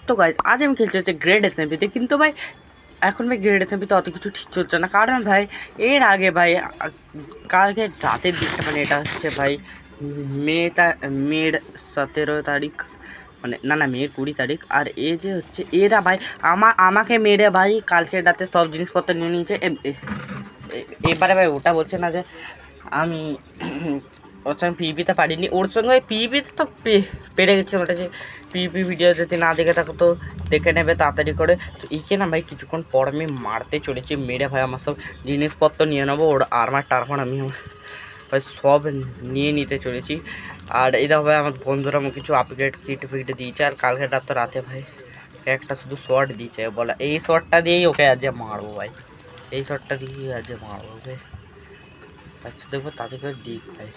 তো গাইজ আজ আমি খেলছি হচ্ছে গ্রেড এসএমপিতে, কিন্তু ভাই এখন ভাই গ্রেড এসএমপিতে অত কিছু ঠিক চলছে না, কারণ ভাই এর আগে ভাই কালকে রাতের দিকটা মানে এটা হচ্ছে ভাই মের 17 তারিখ, মানে না মেয়ের 20 তারিখ। আর এ যে হচ্ছে এরা ভাই আমাকে মেরে ভাই কালকে রাতে সব জিনিসপত্র নিয়ে নিয়েছে। এবারে ভাই ওটা বলছে না যে আমি ওর সঙ্গে পিপিতে পারিনি, ওর সঙ্গে পিপিতে তো পেরে গেছে। ওটা যে পিপি ভিডিও যদি না দেখে থাকো তো দেখে নেবে তাড়াতাড়ি করে। তো একে না ভাই কিছুক্ষণ পর আমি মারতে চলেছি, মেরে ভাই আমার সব জিনিসপত্র নিয়ে নেবো, ওর আর্মার টারমার আমি ভাই সব নিয়ে নিতে চলেছি। আর এই দেখো ভাই আমার বন্ধুরা আমাকে কিছু আপগ্রেড কিট ফিট দিয়েছে, আর কালকে রাতে ভাই একটা শুধু শর্ট দিয়েছে, বলা এই শর্টটা দিয়েই ওকে আজ মারবো ভাই, এই শর্টটা দিয়েই আজ মারবো ভাই। আচ্ছা দেখবো তাদেরকে দিক ভাই,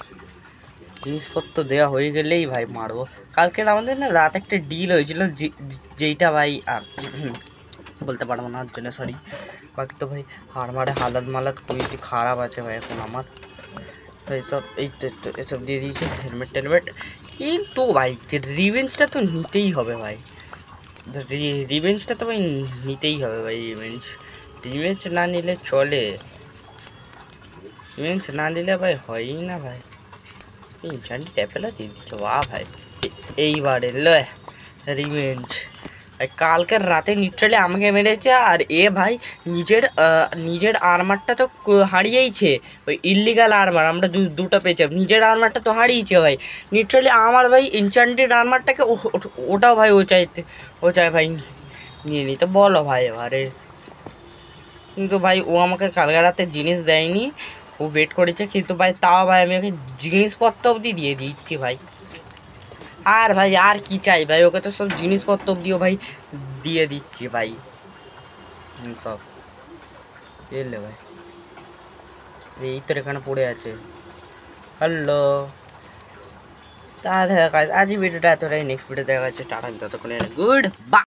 জিনিসপত্র দেওয়া হয়ে গেলেই ভাই মারবো। কালকে আমাদের না রাত একটা ডিল হয়েছিল, যেইটা ভাই বলতে পারবো না, ওর জন্য সরি। বাকি তো ভাই হাড়মারে হালাত খুবই খারাপ আছে ভাই এখন আমার ভাই। সব এই তো এসব দিয়ে দিয়েছে, হেলমেট টেলমেট। কিন্তু ভাই রিভেঞ্জটা তো নিতেই হবে ভাই, রিভেঞ্জটা তো ভাই নিতেই হবে ভাই। রিভেঞ্জ না নিলে চলে, রিভেঞ্জ না নিলে ভাই হয়ই না ভাই। ইনচান্টি ট্যাপেলা দিয়ে দিচ্ছে, বাহ ভাই এইবারে লয় রিভেঞ্জ। কালকের রাতে লিটারালি আমাকে মেরেছে, আর এ ভাই নিজের আর্মারটা তো হারিয়েইছে, ওই ইল্লিগাল আর্মার আমরা দুটো পেয়েছি, নিজের আর্মারটা তো হারিয়েছে ভাই লিটারালি। আমার ভাই ইনচান্টেড আর্মারটাকে ওটাও ভাই ও চায় ভাই নিয়ে নিতে, বলো ভাই এবারে। কিন্তু ভাই ও আমাকে কালকে রাতে জিনিস দেয়নি, ও ওয়েট করেছে, কিন্তু ভাই তাও ভাই আমি ওকে জিনিসপত্র অবধি দিয়ে দিচ্ছি ভাই। আর ভাই আর কি চাই ভাই, ওকে তো সব জিনিসপত্র অবধিও ভাই দিয়ে দিচ্ছি ভাই সব। এলে ভাই এই তোর এখানে পড়ে আছে। হ্যালো, তা দেখা আজ ভিডিওটা এতটাই, নেক্সট ভিডিও দেখা যাচ্ছে, টাটা, ততক্ষণে গুড বাই।